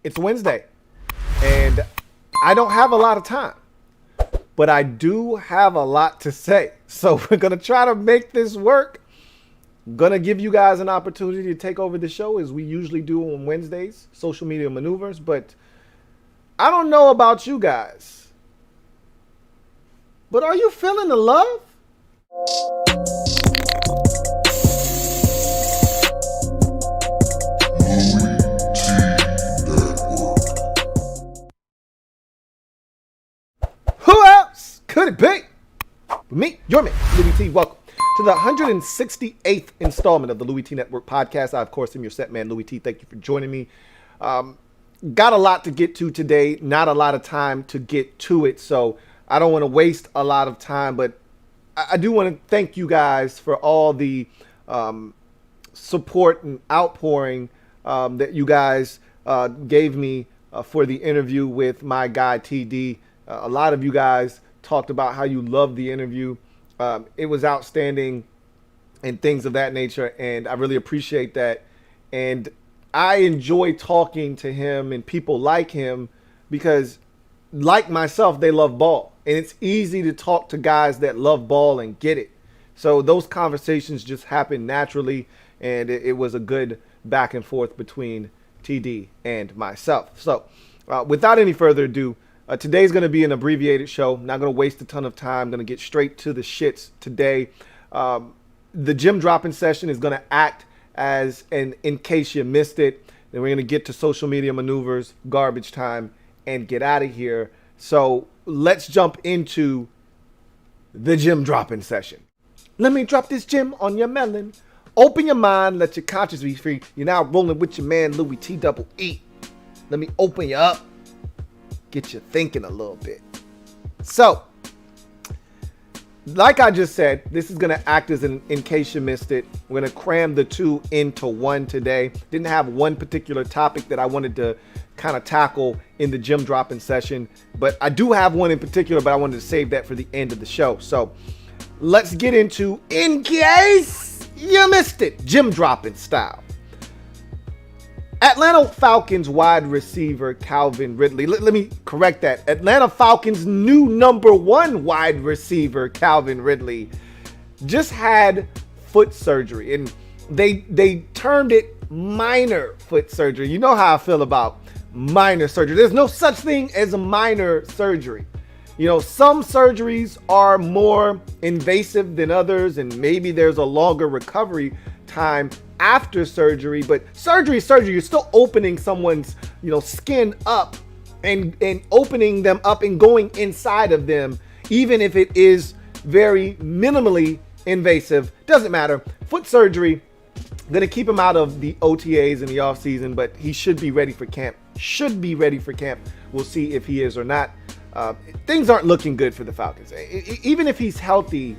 It's Wednesday, and I don't have a lot of time, but I do have a lot to say. So we're going to try to make this work. I'm going to give you guys an opportunity to take over the show as we usually do on Wednesdays, social media maneuvers, but I don't know about you guys, but are you feeling the love? Who else could it be? Me, your man, Louie T. Welcome to the 168th installment of the Louie T Network podcast. I, of course, am your set man, Louie T. Thank you for joining me. Got a lot to get to today. Not a lot of time to get to it, so I don't want to waste a lot of time, but I do want to thank you guys for all the support and outpouring that you guys gave me for the interview with my guy, TD. A lot of you guys talked about how you loved the interview. It was outstanding and things of that nature, and I really appreciate that. And I enjoy talking to him and people like him because, like myself, they love ball. And it's easy to talk to guys that love ball and get it. So those conversations just happen naturally, and it was a good back and forth between TD and myself. So without any further ado, today's going to be an abbreviated show. Not going to waste a ton of time. Going to get straight to the shits today. The gym dropping session is going to act as an in case you missed it. Then we're going to get to social media maneuvers, garbage time, and get out of here. So let's jump into the gym dropping session. Let me drop this gym on your melon. Open your mind, let your conscience be free. You're now rolling with your man, Louie T double E. Let me open you up. Get you thinking a little bit. So, like I just said, this is going to act as an in case you missed it. We're going to cram the two into one today. Didn't have one particular topic that I wanted to kind of tackle in the gym dropping session, but I do have one in particular, but I wanted to save that for the end of the show. So let's get into in case you missed it, gym dropping style. Atlanta Falcons wide receiver Calvin Ridley. Let me correct that. Atlanta Falcons new number one wide receiver Calvin Ridley just had foot surgery, and they termed it minor foot surgery. You know how I feel about minor surgery. There's no such thing as a minor surgery. You know, some surgeries are more invasive than others, and maybe there's a longer recovery time after surgery, but surgery is surgery. You're still opening someone's, skin up and opening them up and going inside of them, even if it is very minimally invasive. Doesn't matter. Foot surgery, gonna keep him out of the OTAs in the offseason, but he should be ready for camp. We'll see if he is or not. Things aren't looking good for the Falcons. Even if he's healthy,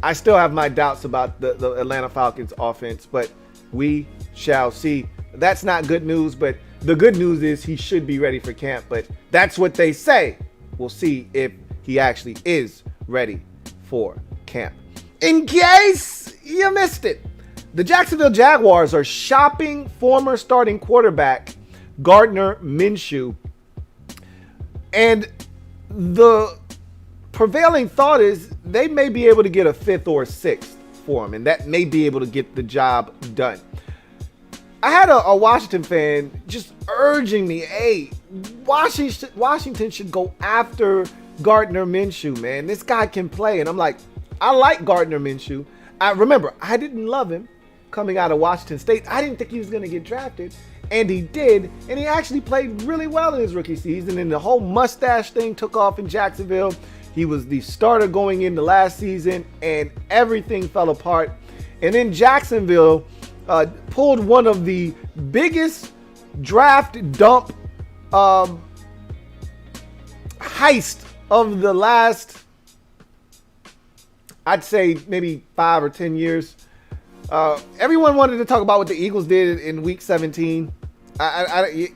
I still have my doubts about the Atlanta Falcons offense, but we shall see. That's not good news, but the good news is he should be ready for camp, but that's what they say. We'll see if he actually is ready for camp. In case you missed it, the Jacksonville Jaguars are shopping former starting quarterback Gardner Minshew, and the prevailing thought is they may be able to get a fifth or a sixth for him, and that may be able to get the job done. I had a Washington fan just urging me, hey, Washington should go after Gardner Minshew, man. This guy can play. And I'm like, I like Gardner Minshew. I didn't love him coming out of Washington State. I didn't think he was going to get drafted, and he did. And he actually played really well in his rookie season, and the whole mustache thing took off in Jacksonville. He was the starter going into last season, and everything fell apart. And then Jacksonville pulled one of the biggest draft dump heist of the last, I'd say maybe 5 or 10 years. Everyone wanted to talk about what the Eagles did in week 17.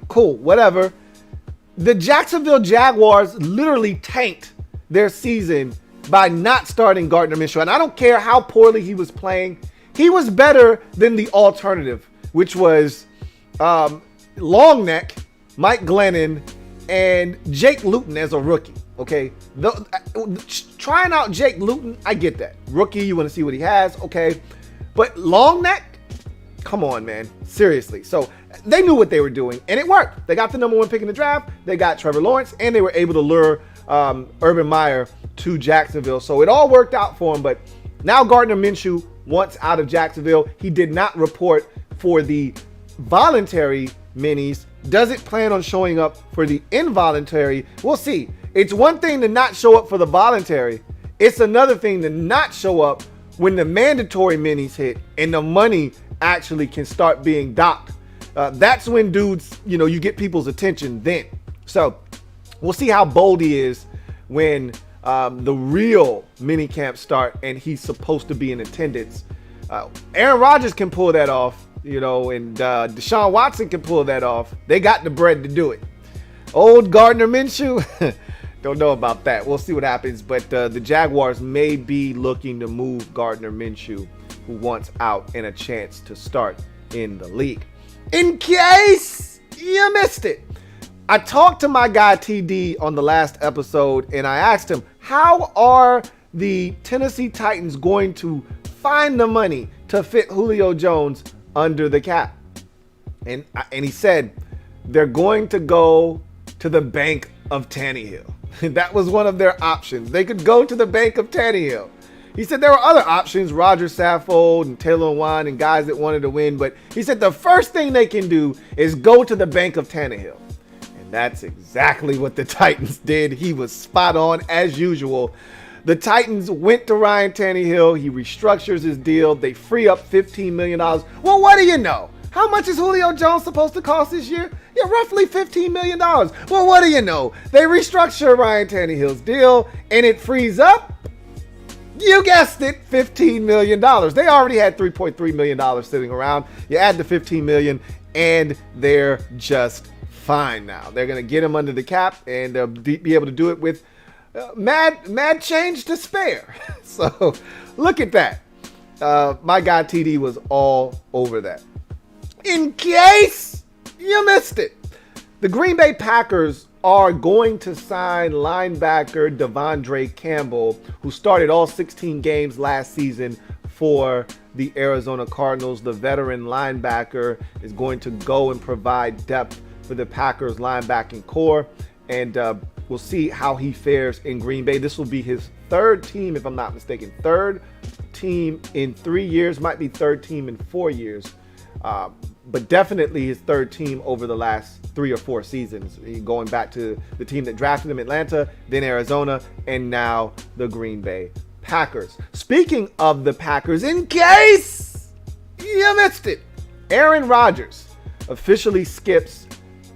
Cool, whatever. The Jacksonville Jaguars literally tanked their season by not starting Gardner Minshew. And I don't care how poorly he was playing. He was better than the alternative, which was long neck Mike Glennon, and Jake Luton as a rookie. Okay, trying out Jake Luton, I get that. Rookie, you want to see what he has, okay. But long neck, come on, man, seriously. So they knew what they were doing, and it worked. They got the number 1 pick in the draft. They got Trevor Lawrence, and they were able to lure Urban Meyer to Jacksonville. So it all worked out for him. But now Gardner Minshew wants out of Jacksonville. He did not report for the voluntary minis. Doesn't plan on showing up for the involuntary. We'll see. It's one thing to not show up for the voluntary. It's another thing to not show up when the mandatory minis hit and the money actually can start being docked. That's when dudes, you get people's attention then. So we'll see how bold he is when the real mini camps start and he's supposed to be in attendance. Aaron Rodgers can pull that off, and Deshaun Watson can pull that off. They got the bread to do it. Old Gardner Minshew, don't know about that. We'll see what happens. But the Jaguars may be looking to move Gardner Minshew, who wants out and a chance to start in the league. In case you missed it, I talked to my guy TD on the last episode, and I asked him, how are the Tennessee Titans going to find the money to fit Julio Jones under the cap? And he said they're going to go to the bank of Tannehill. That was one of their options. They could go to the bank of Tannehill. He said there were other options, Rodgers, Saffold, and Taylor Lewan, and guys that wanted to win. But he said the first thing they can do is go to the bank of Tannehill. And that's exactly what the Titans did. He was spot on as usual. The Titans went to Ryan Tannehill. He restructures his deal. They free up $15 million. Well, what do you know? How much is Julio Jones supposed to cost this year? Yeah, roughly $15 million. Well, what do you know? They restructure Ryan Tannehill's deal, and it frees up, you guessed it, $15 million. They already had $3.3 million sitting around. You add the $15 million, and they're just fine now. They're going to get him under the cap and be able to do it with mad change to spare. So look at that. My guy TD was all over that. In case you missed it, the Green Bay Packers are going to sign linebacker Devondre Campbell, who started all 16 games last season for the Arizona Cardinals. The veteran linebacker is going to go and provide depth for the Packers linebacking core, and we'll see how he fares in Green Bay. This will be his third team, if I'm not mistaken. Third team in 3 years, might be third team in 4 years. But definitely his third team over the last 3 or 4 seasons, going back to the team that drafted him, Atlanta, then Arizona, and now the Green Bay Packers. Speaking of the Packers, in case you missed it, Aaron Rodgers officially skips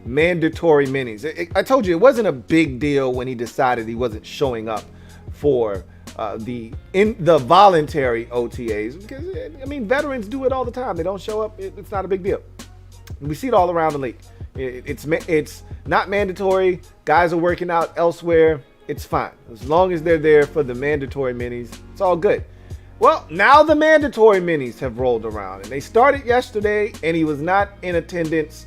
mandatory minis. I told you it wasn't a big deal when he decided he wasn't showing up for the voluntary OTAs, because veterans do it all the time. They don't show up. It's not a big deal. We see it all around the league. It's not mandatory. Guys are working out elsewhere. It's fine as long as they're there for the mandatory minis. It's all good. Well, now the mandatory minis have rolled around, and they started yesterday, and he was not in attendance.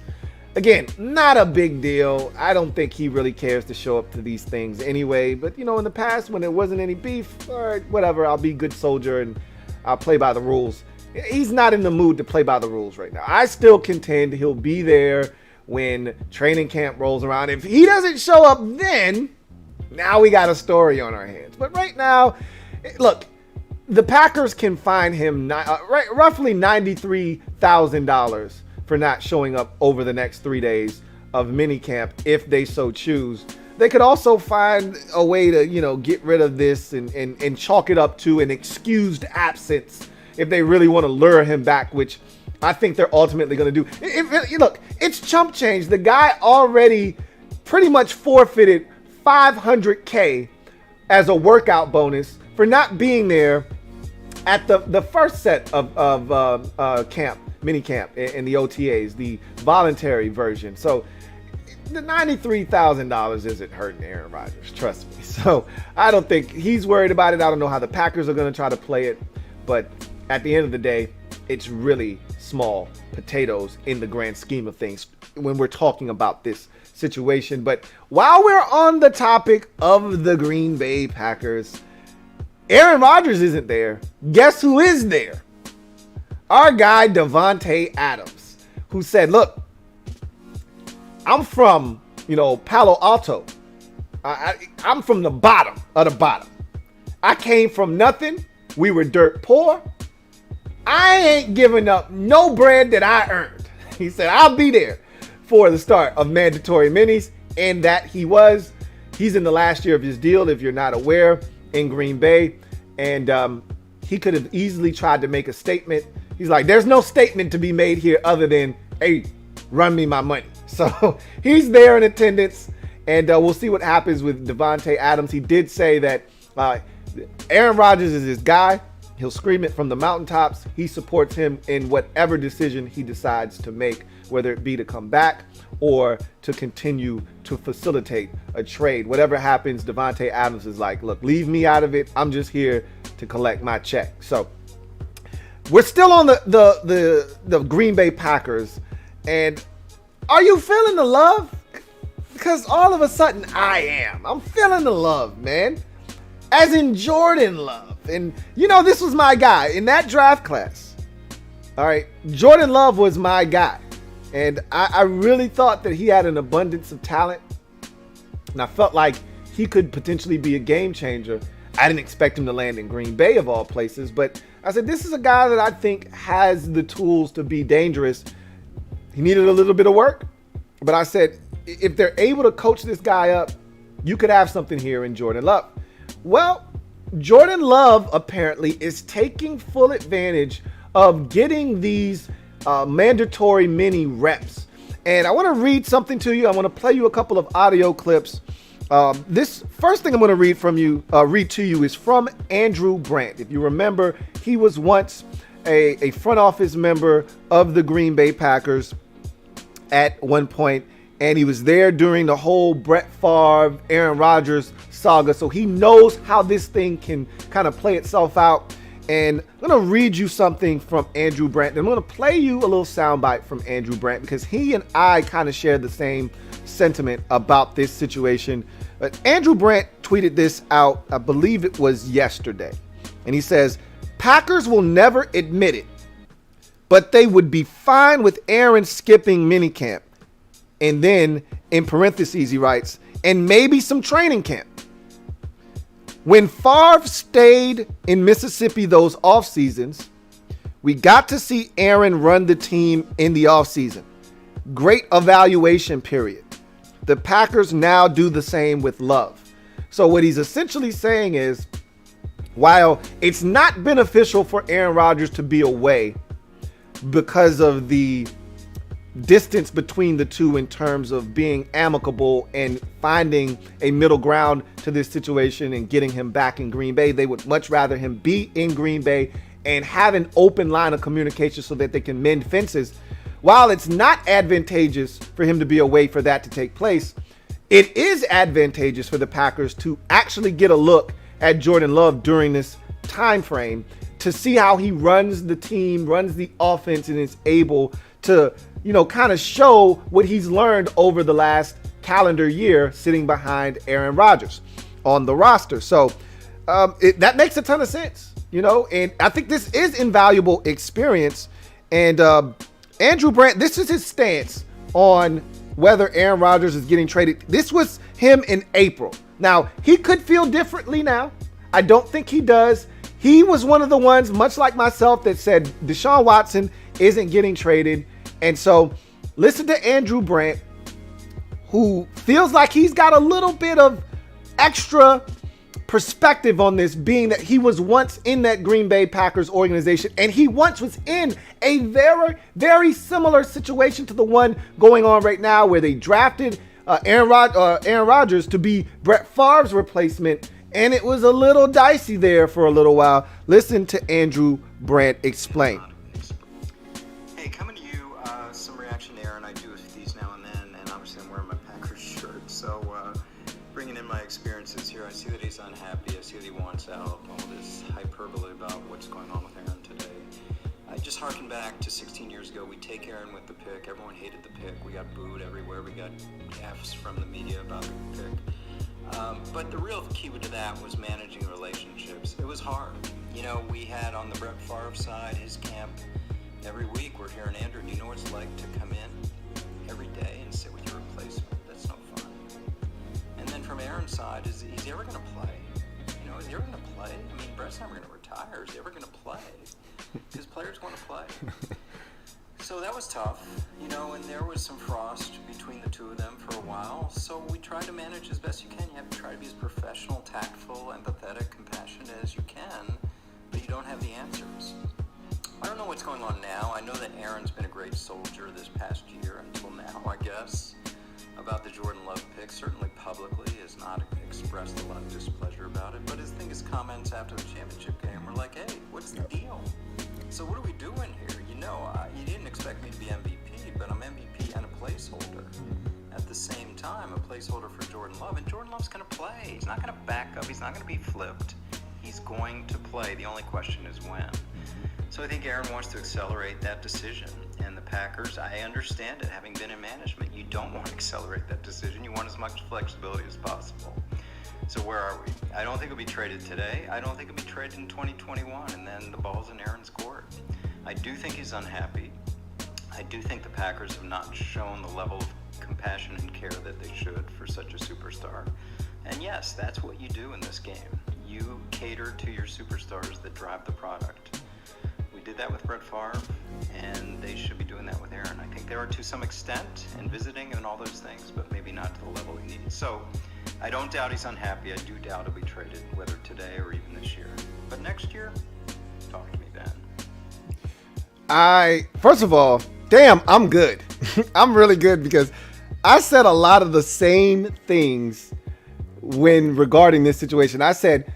Again, not a big deal. I don't think he really cares to show up to these things anyway. But, in the past when there wasn't any beef, all right, whatever, I'll be a good soldier and I'll play by the rules. He's not in the mood to play by the rules right now. I still contend he'll be there when training camp rolls around. If he doesn't show up then, now we got a story on our hands. But right now, look, the Packers can fine him roughly $93,000 for not showing up over the next 3 days of minicamp if they so choose. They could also find a way to, get rid of this and chalk it up to an excused absence if they really want to lure him back, which I think they're ultimately going to do. Look, it's chump change. The guy already pretty much forfeited $500K as a workout bonus for not being there at the first set of camp. Minicamp in the OTAs, the voluntary version. So the $93,000 isn't hurting Aaron Rodgers, trust me. So I don't think he's worried about it. I don't know how the Packers are going to try to play it, but at the end of the day, it's really small potatoes in the grand scheme of things. when we're talking about this situation. But while we're on the topic of the Green Bay Packers, Aaron Rodgers isn't there. Guess who is there? Our guy Davante Adams, who said, look, I'm from, Palo Alto. I'm from the bottom of the bottom. I came from nothing. We were dirt poor. I ain't giving up no bread that I earned. He said, I'll be there for the start of mandatory minis. And that he's in the last year of his deal, if you're not aware, in Green Bay. And he could have easily tried to make a statement. He's like, there's no statement to be made here other than, hey, run me my money. So he's there in attendance. And we'll see what happens with Davante Adams. He did say that Aaron Rodgers is his guy. He'll scream it from the mountaintops. He supports him in whatever decision he decides to make, whether it be to come back or to continue to facilitate a trade. Whatever happens, Davante Adams is like, look, leave me out of it. I'm just here to collect my check. So we're still on the Green Bay Packers. And are you feeling the love? Because all of a sudden I am. I'm feeling the love, man. As in Jordan Love. And, this was my guy in that draft class. All right. Jordan Love was my guy. And I really thought that he had an abundance of talent. And I felt like he could potentially be a game changer. I didn't expect him to land in Green Bay of all places. But I said, this is a guy that I think has the tools to be dangerous. He needed a little bit of work. But I said, if they're able to coach this guy up, you could have something here in Jordan Love. Well, Jordan Love apparently is taking full advantage of getting these mandatory mini reps. And I want to read something to you. I want to play you a couple of audio clips. This first thing I'm going to read to you is from Andrew Brandt. If you remember, he was once a front office member of the Green Bay Packers at one point. And he was there during the whole Brett Favre, Aaron Rodgers saga. So he knows how this thing can kind of play itself out. And I'm going to read you something from Andrew Brandt. I'm going to play you a little soundbite from Andrew Brandt because he and I kind of share the same sentiment about this situation. But Andrew Brandt tweeted this out, I believe it was yesterday. And he says, Packers will never admit it, but they would be fine with Aaron skipping minicamp. And then in parentheses, he writes, and maybe some training camp. When Favre stayed in Mississippi those off seasons, we got to see Aaron run the team in the off season. Great evaluation period. The Packers now do the same with Love. So what he's essentially saying is, while it's not beneficial for Aaron Rodgers to be away because of the distance between the two in terms of being amicable and finding a middle ground to this situation and getting him back in Green Bay, they would much rather him be in Green Bay and have an open line of communication so that they can mend fences. While it's not advantageous for him to be away for that to take place, it is advantageous for the Packers to actually get a look at Jordan Love during this time frame to see how he runs the team, runs the offense, and is able to kind of show what he's learned over the last calendar year sitting behind Aaron Rodgers on the roster. So that makes a ton of sense, and I think this is invaluable experience. And Andrew Brandt, this is his stance on whether Aaron Rodgers is getting traded. This was him in April. Now, he could feel differently now. I don't think he does. He was one of the ones, much like myself, that said Deshaun Watson isn't getting traded. And so listen to Andrew Brandt, who feels like he's got a little bit of extra perspective on this, being that he was once in that Green Bay Packers organization, and he once was in a very, very similar situation to the one going on right now, where they drafted Aaron Rodgers to be Brett Favre's replacement, and it was a little dicey there for a little while. Listen to Andrew Brandt explain. Hey, coming to you, some reaction to Aaron. I do these now and then, and obviously I'm wearing my Packers shirt, so bringing in my experiences here. I see that he's unhappy. I see that he wants out. All this hyperbole about what's going on with Aaron today. I just harken back to 16 years ago. We take Aaron with the pick. Everyone hated the pick. We got booed everywhere. We got F's from the media about the pick. But the real key to that was managing relationships. It was hard. You know, we had on the Brett Favre side, his camp, every week we're hearing, Andrew, do you know what it's like to come in every day and sit with your replacement? That's no fun. And then from Aaron's side, is he ever going to play? You know, is he ever going to play? I mean, Brett's never going to retire. Is he ever going to play? Because players want to play. So that was tough, you know, and there was some frost between the two of them for a while. So we tried to manage as best you can. You have to try to be as professional, tactful, empathetic, compassionate as you can, but you don't have the answers. I don't know what's going on now. I know that Aaron's been a great soldier this past year until now, I guess, about the Jordan Love pick. Certainly publicly has not expressed a lot of displeasure about it, but I think his comments after the championship game were like, hey, what's the deal? So what are we doing here? You know, you didn't expect me to be MVP, but I'm MVP and a placeholder. At the same time, a placeholder for Jordan Love, and Jordan Love's going to play. He's not going to back up. He's not going to be flipped. He's going to play. The only question is when. So I think Aaron wants to accelerate that decision. And the Packers, I understand it. Having been in management, you don't want to accelerate that decision. You want as much flexibility as possible. So where are we? I don't think he'll be traded today. I don't think he'll be traded in 2021, and then the ball's in Aaron's court. I do think he's unhappy. I do think the Packers have not shown the level of compassion and care that they should for such a superstar. And yes, that's what you do in this game. You cater to your superstars that drive the product. We did that with Brett Favre, and they should be doing that with Aaron. I think they are to some extent in visiting and all those things, but maybe not to the level he needs. So I don't doubt he's unhappy. I do doubt he'll be traded, whether today or even this year. But next year, talk to me then. First of all, damn, I'm good. I'm really good because I said a lot of the same things when regarding this situation. I said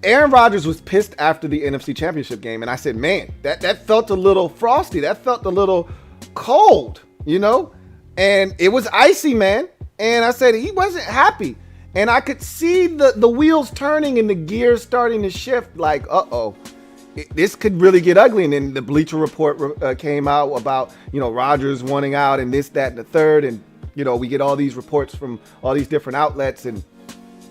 Aaron Rodgers was pissed after the NFC Championship game, and I said, man, that felt a little frosty. That felt a little cold, you know? And it was icy, man. And I said he wasn't happy. And I could see the wheels turning and the gears starting to shift like, uh-oh, this could really get ugly. And then the Bleacher Report came out about, you know, Rodgers wanting out and this, that, and the third. And, you know, we get all these reports from all these different outlets, and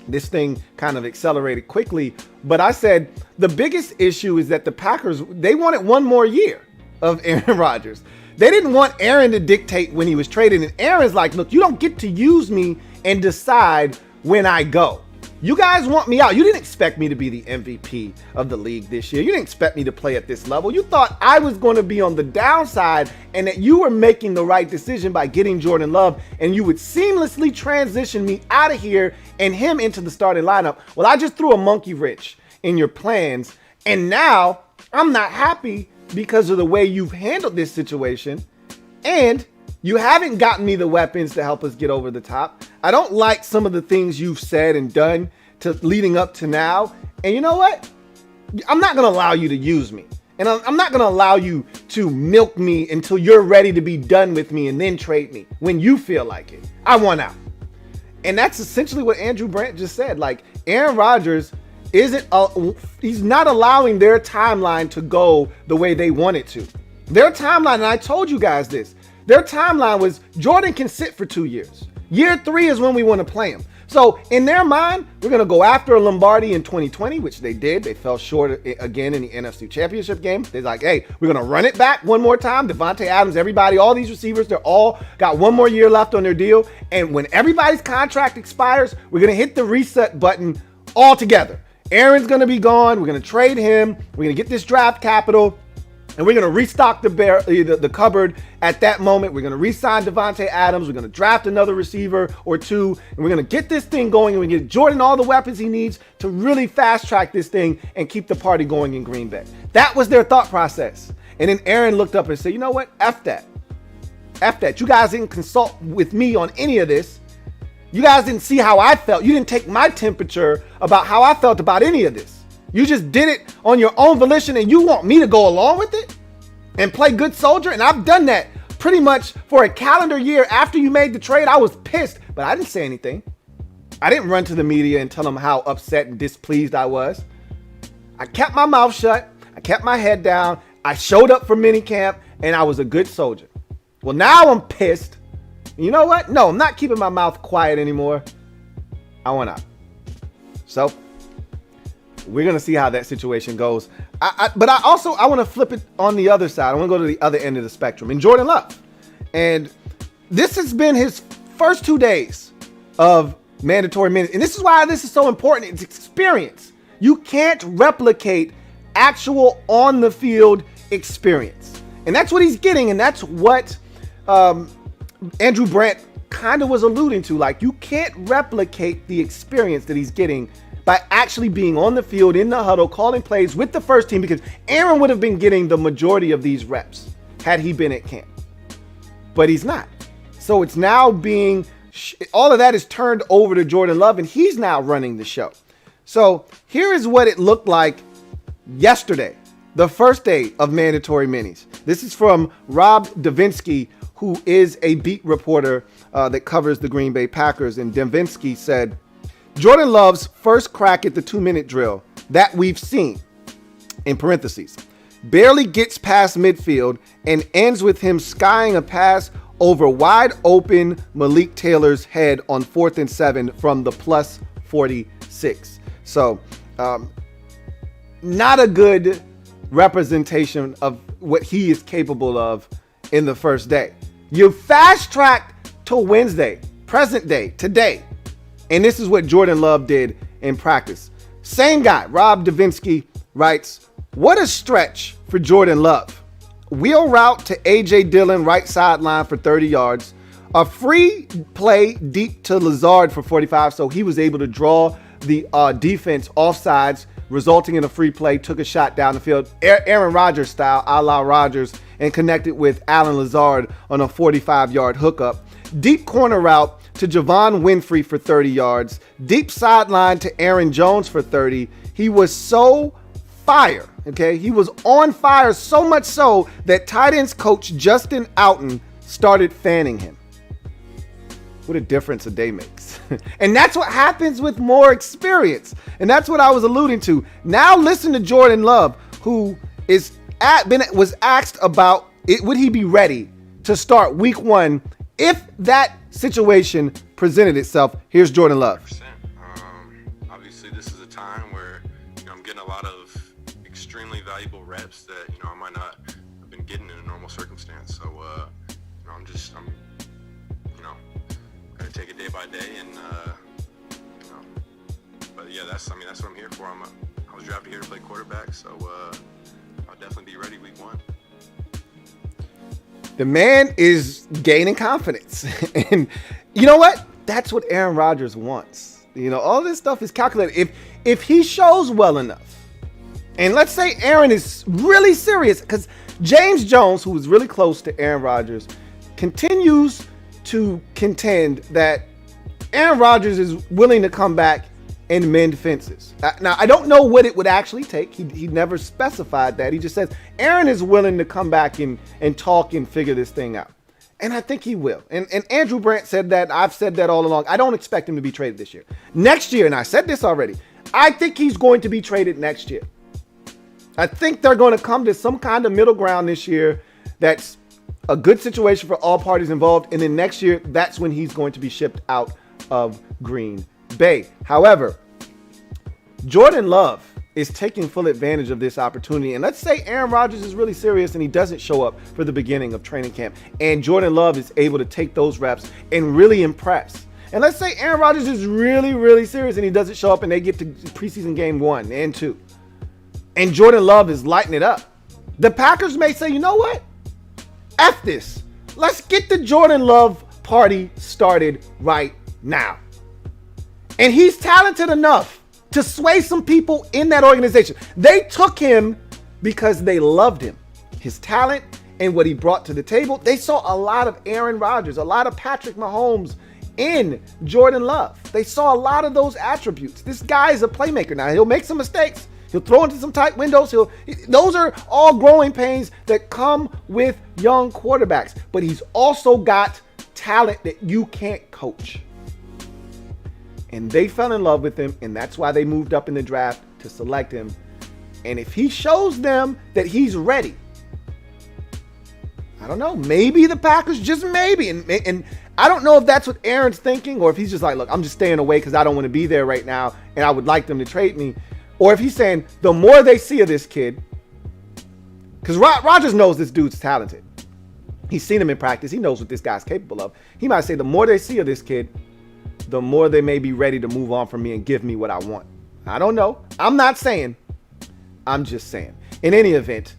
this thing kind of accelerated quickly. But I said the biggest issue is that the Packers, they wanted one more year of Aaron Rodgers. They didn't want Aaron to dictate when he was traded. And Aaron's like, look, you don't get to use me and decide when I go. You guys want me out. You didn't expect me to be the MVP of the league this year. You didn't expect me to play at this level. You thought I was going to be on the downside and that you were making the right decision by getting Jordan Love, and you would seamlessly transition me out of here and him into the starting lineup. Well, I just threw a monkey wrench in your plans, and now I'm not happy because of the way you've handled this situation, and you haven't gotten me the weapons to help us get over the top. I don't like some of the things you've said and done to leading up to now. And you know what? I'm not going to allow you to use me. And I'm not going to allow you to milk me until you're ready to be done with me and then trade me when you feel like it. I want out. And that's essentially what Andrew Brandt just said. Like, Aaron Rodgers he's not allowing their timeline to go the way they want it to. Their timeline, and I told you guys this, their timeline was Jordan can sit for 2 years. Year 3 is when we want to play him. So in their mind, we're going to go after a Lombardi in 2020, which they did. They fell short again in the NFC Championship game. They're like, hey, we're going to run it back one more time. Devontae Adams, everybody, all these receivers, they're all got one more year left on their deal. And when everybody's contract expires, we're going to hit the reset button all together. Aaron's going to be gone. We're going to trade him. We're going to get this draft capital. And we're going to restock the cupboard at that moment. We're going to re-sign Devontae Adams. We're going to draft another receiver or two. And we're going to get this thing going. And we get Jordan all the weapons he needs to really fast track this thing and keep the party going in Green Bay. That was their thought process. And then Aaron looked up and said, you know what? F that. F that. You guys didn't consult with me on any of this. You guys didn't see how I felt. You didn't take my temperature about how I felt about any of this. You just did it on your own volition, and you want me to go along with it and play good soldier? And I've done that pretty much for a calendar year. After you made the trade, I was pissed, but I didn't say anything. I didn't run to the media and tell them how upset and displeased I was. I kept my mouth shut. I kept my head down. I showed up for minicamp, and I was a good soldier. Well, now I'm pissed. You know what? No, I'm not keeping my mouth quiet anymore. I want out. So we're going to see how that situation goes. But I want to flip it on the other side. I want to go to the other end of the spectrum. And Jordan Love. And this has been his first 2 days of mandatory minutes. And this is why this is so important. It's experience. You can't replicate actual on the field experience. And that's what he's getting. And that's what Andrew Brandt kind of was alluding to. Like, you can't replicate the experience that he's getting by actually being on the field in the huddle, calling plays with the first team, because Aaron would have been getting the majority of these reps had he been at camp. But he's not. So it's now being, all of that is turned over to Jordan Love, and he's now running the show. So here is what it looked like yesterday, the first day of mandatory minis. This is from Rob Davinsky, who is a beat reporter that covers the Green Bay Packers. And Davinsky said, Jordan Love's first crack at the 2-minute drill that we've seen, in parentheses, barely gets past midfield and ends with him skying a pass over wide open Malik Taylor's head on 4th and 7 from the plus 46. So not a good representation of what he is capable of in the first day. You fast tracked to Wednesday, present day, today. And this is what Jordan Love did in practice. Same guy, Rob Davinsky, writes, what a stretch for Jordan Love. Wheel route to A.J. Dillon, right sideline for 30 yards. A free play deep to Lazard for 45. So he was able to draw the defense off sides, resulting in a free play, took a shot down the field, Aaron Rodgers style, a la Rodgers, and connected with Alan Lazard on a 45-yard hookup. Deep corner route to Javon Winfrey for 30 yards. Deep sideline to Aaron Jones for 30. He was so fire, okay? He was on fire, so much so that tight ends coach Justin Outen started fanning him. What a difference a day makes. And that's what happens with more experience. And that's what I was alluding to. Now listen to Jordan Love, who was asked about would he be ready to start week 1 if that situation presented itself. Here's Jordan Love. Obviously, this is a time where I'm getting a lot of extremely valuable reps that I might not have been getting in a normal circumstance. So I'm gonna take it day by day, and but yeah, that's what I'm here for. I was drafted here to play quarterback, so I'll definitely be ready week 1. The man is gaining confidence. And you know what? That's what Aaron Rodgers wants. All this stuff is calculated. If he shows well enough, and let's say Aaron is really serious, because James Jones, who is really close to Aaron Rodgers, continues to contend that Aaron Rodgers is willing to come back and mend fences. Now, I don't know what it would actually take. He never specified that. He just says Aaron is willing to come back and talk and figure this thing out. And I think he will. And Andrew Brandt said that. I've said that all along. I don't expect him to be traded this year. Next year, and I said this already, I think he's going to be traded next year. I think they're going to come to some kind of middle ground this year that's a good situation for all parties involved. And then next year, that's when he's going to be shipped out of Green Bay. However, Jordan Love is taking full advantage of this opportunity. And let's say Aaron Rodgers is really serious and he doesn't show up for the beginning of training camp, and Jordan Love is able to take those reps and really impress. And let's say Aaron Rodgers is really, really serious and he doesn't show up and they get to preseason game 1 and 2. And Jordan Love is lighting it up. The Packers may say, you know what? F this. Let's get the Jordan Love party started right now. And he's talented enough to sway some people in that organization. They took him because they loved him, his talent and what he brought to the table. They saw a lot of Aaron Rodgers, a lot of Patrick Mahomes in Jordan Love. They saw a lot of those attributes. This guy is a playmaker. Now, he'll make some mistakes. He'll throw into some tight windows. Those are all growing pains that come with young quarterbacks. But he's also got talent that you can't coach. And they fell in love with him, and that's why they moved up in the draft to select him. And if he shows them that he's ready, I don't know. Maybe the Packers, just maybe. And I don't know if that's what Aaron's thinking, or if he's just like, look, I'm just staying away because I don't want to be there right now and I would like them to trade me. Or if he's saying the more they see of this kid, because Rodgers knows this dude's talented. He's seen him in practice. He knows what this guy's capable of. He might say the more they see of this kid, the more they may be ready to move on from me and give me what I want. I don't know. I'm not saying. I'm just saying. In any event,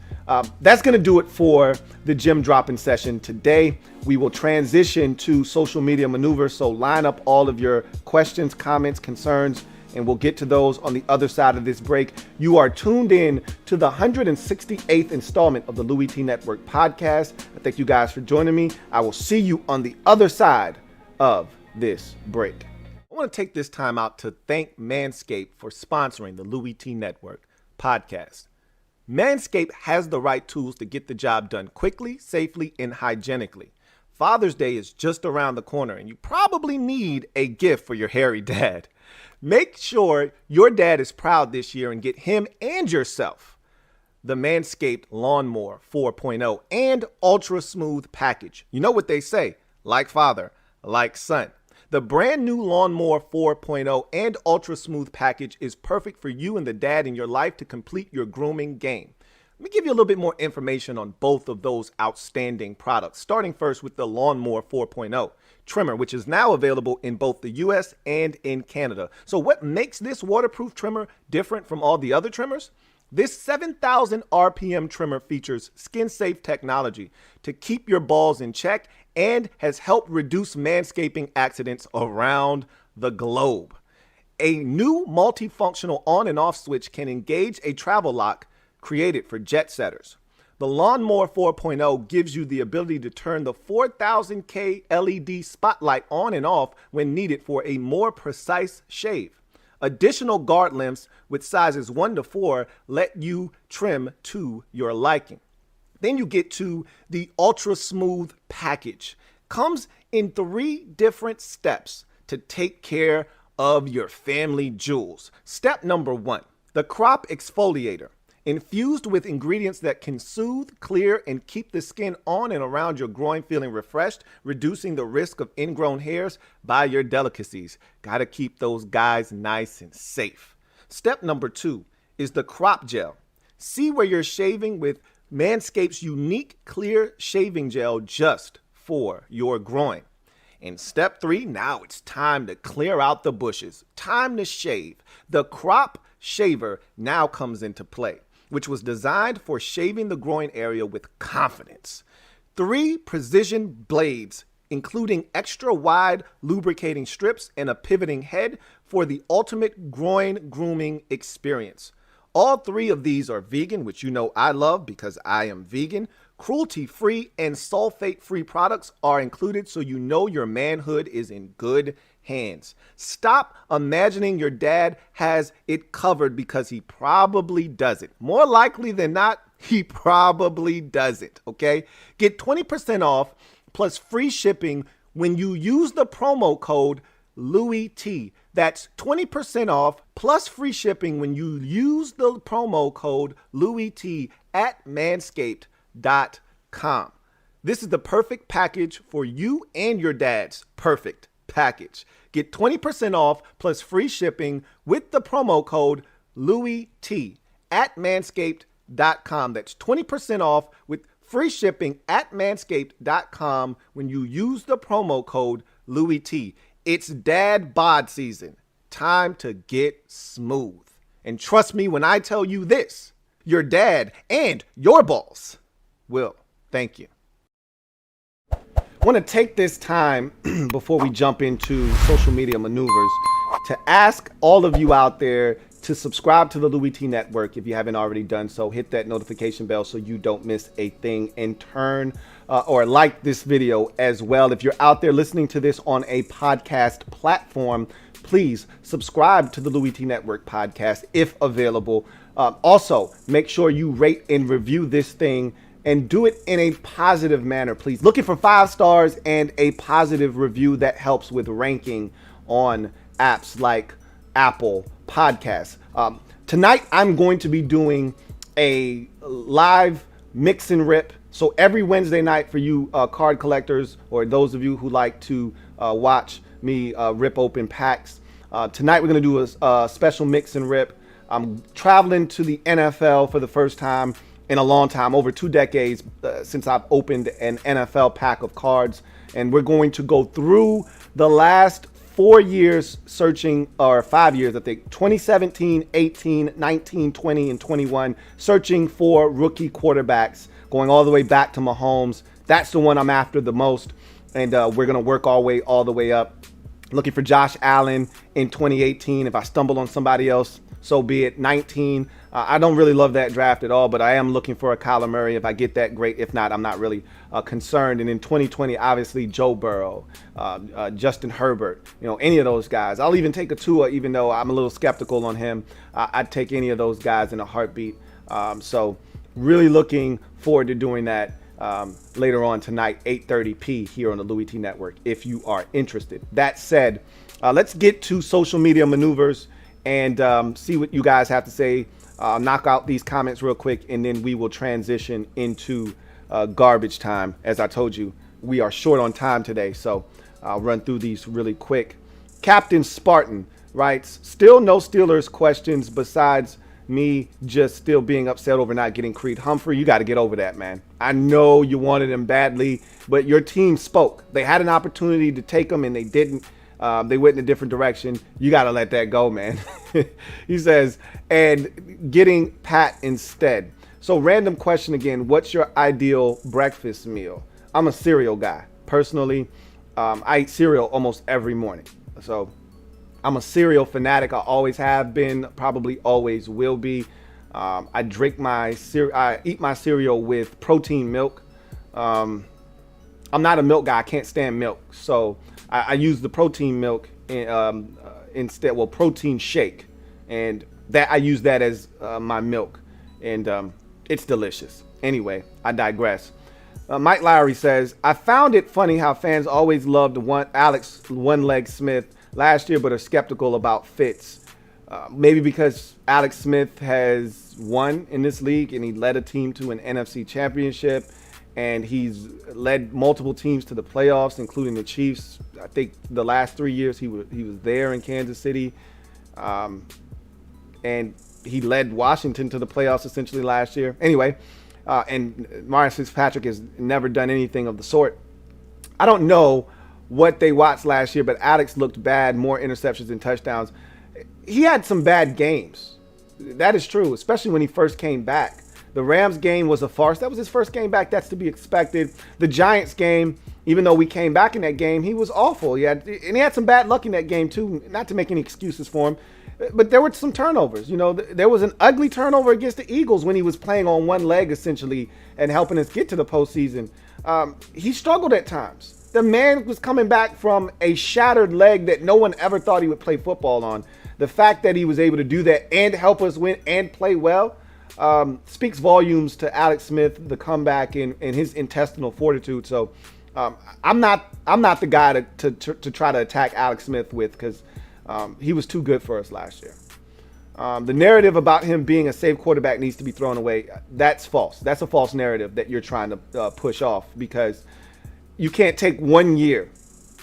that's going to do it for the gym dropping session today. We will transition to social media maneuvers. So line up all of your questions, comments, concerns, and we'll get to those on the other side of this break. You are tuned in to the 168th installment of the Louie T Network podcast. I thank you guys for joining me. I will see you on the other side of this break. I want to take this time out to thank Manscaped for sponsoring the Louie T Network podcast. Manscaped has the right tools to get the job done quickly, safely, and hygienically. Father's Day is just around the corner, and you probably need a gift for your hairy dad. Make sure your dad is proud this year and get him and yourself the Manscaped Lawnmower 4.0 and Ultra Smooth package. You know what they say, like father, like son. The brand new Lawnmower 4.0 and Ultra Smooth package is perfect for you and the dad in your life to complete your grooming game. Let me give you a little bit more information on both of those outstanding products, starting first with the Lawnmower 4.0 trimmer, which is now available in both the US and in Canada. So what makes this waterproof trimmer different from all the other trimmers? This 7,000 RPM trimmer features skin-safe technology to keep your balls in check and has helped reduce manscaping accidents around the globe. A new multifunctional on and off switch can engage a travel lock created for jet setters. The Lawnmower 4.0 gives you the ability to turn the 4000K LED spotlight on and off when needed for a more precise shave. Additional guard lengths with sizes 1 to 4 let you trim to your liking. Then you get to the Ultra Smooth package. Comes in 3 different steps to take care of your family jewels. Step number 1, the crop exfoliator. Infused with ingredients that can soothe, clear, and keep the skin on and around your groin feeling refreshed, reducing the risk of ingrown hairs by your delicacies. Gotta keep those guys nice and safe. Step number 2 is the crop gel. See where you're shaving with Manscaped's unique clear shaving gel just for your groin. In step 3, now it's time to clear out the bushes. Time to shave. The crop shaver now comes into play, which was designed for shaving the groin area with confidence. 3 precision blades, including extra wide lubricating strips and a pivoting head for the ultimate groin grooming experience. All 3 of these are vegan, which you know I love because I am vegan. Cruelty-free and sulfate-free products are included, so you know your manhood is in good hands. Stop imagining your dad has it covered because he probably doesn't. More likely than not, he probably doesn't, okay? Get 20% off plus free shipping when you use the promo code LouieT. That's 20% off plus free shipping when you use the promo code LouieT at manscaped.com. This is the perfect package for you and your dad's perfect package. Get 20% off plus free shipping with the promo code LouieT at manscaped.com. That's 20% off with free shipping at manscaped.com when you use the promo code LouieT. It's dad bod season. Time to get smooth. And trust me when I tell you this, your dad and your balls will thank you. I want to take this time before we jump into social media maneuvers to ask all of you out there to subscribe to the Louie T Network if you haven't already done so. Hit that notification bell so you don't miss a thing, and turn or like this video as well. If you're out there listening to this on a podcast platform, please subscribe to the Louie T Network podcast if available. Also, make sure you rate and review this thing and do it in a positive manner, please. Looking for 5 stars and a positive review that helps with ranking on apps like Apple Podcasts. Tonight, I'm going to be doing a live mix and rip So every Wednesday night for you card collectors or those of you who like to watch me rip open packs, tonight we're going to do a special mix and rip. I'm traveling to the NFL for the first time in a long time, over 2 decades since I've opened an NFL pack of cards. And we're going to go through the last 4 years searching, or 5 years, I think, 2017, 18, 19, 20, and 21, searching for rookie quarterbacks, going all the way back to Mahomes. That's the one I'm after the most. And we're going to work our way all the way up. Looking for Josh Allen in 2018. If I stumble on somebody else, so be it. 19. I don't really love that draft at all, but I am looking for a Kyler Murray. If I get that, great. If not, I'm not really concerned. And in 2020, obviously, Joe Burrow, Justin Herbert, any of those guys. I'll even take a Tua, even though I'm a little skeptical on him. I'd take any of those guys in a heartbeat. So really looking forward to doing that later on tonight, 8:30 here on the Louie T Network, if you are interested. That said, let's get to social media maneuvers and see what you guys have to say. Knock out these comments real quick, and then we will transition into garbage time. As I told you, we are short on time today, so I'll run through these really quick. Captain Spartan writes, still no Steelers questions besides me just still being upset over not getting Creed Humphrey. You got to get over that, man. I know you wanted him badly, but your team spoke. They had an opportunity to take him, and they didn't. They went in a different direction. You got to let that go, man. He says, and getting Pat instead. So random question again, what's your ideal breakfast meal? I'm a cereal guy. Personally, I eat cereal almost every morning. So I'm a cereal fanatic. I always have been, probably always will be. I eat my cereal with protein milk. I'm not a milk guy. I can't stand milk. So I use the protein milk instead, protein shake. And that I use that as my milk. And it's delicious. Anyway, I digress. Mike Lowry says, I found it funny how fans always loved Alex One-Leg Smith last year, but are skeptical about Fitz. Maybe because Alex Smith has won in this league and he led a team to an NFC championship. And he's led multiple teams to the playoffs, including the Chiefs. I think the last 3 years he was there in Kansas City. And he led Washington to the playoffs essentially last year. Anyway, and Marius Fitzpatrick has never done anything of the sort. I don't know what they watched last year, but Alex looked bad, more interceptions than touchdowns. He had some bad games. That is true, especially when he first came back. The Rams game was a farce. That was his first game back. That's to be expected. The Giants game, even though we came back in that game, he was awful. He had some bad luck in that game too. Not to make any excuses for him, but there were some turnovers. There was an ugly turnover against the Eagles when he was playing on one leg essentially and helping us get to the postseason. He struggled at times. The man was coming back from a shattered leg that no one ever thought he would play football on. The fact that he was able to do that and help us win and play well speaks volumes to Alex Smith, the comeback, and his intestinal fortitude. So I'm not the guy to try to attack Alex Smith with, because he was too good for us last year. The narrative about him being a safe quarterback needs to be thrown away. That's false. That's a false narrative that you're trying to push off, because you can't take 1 year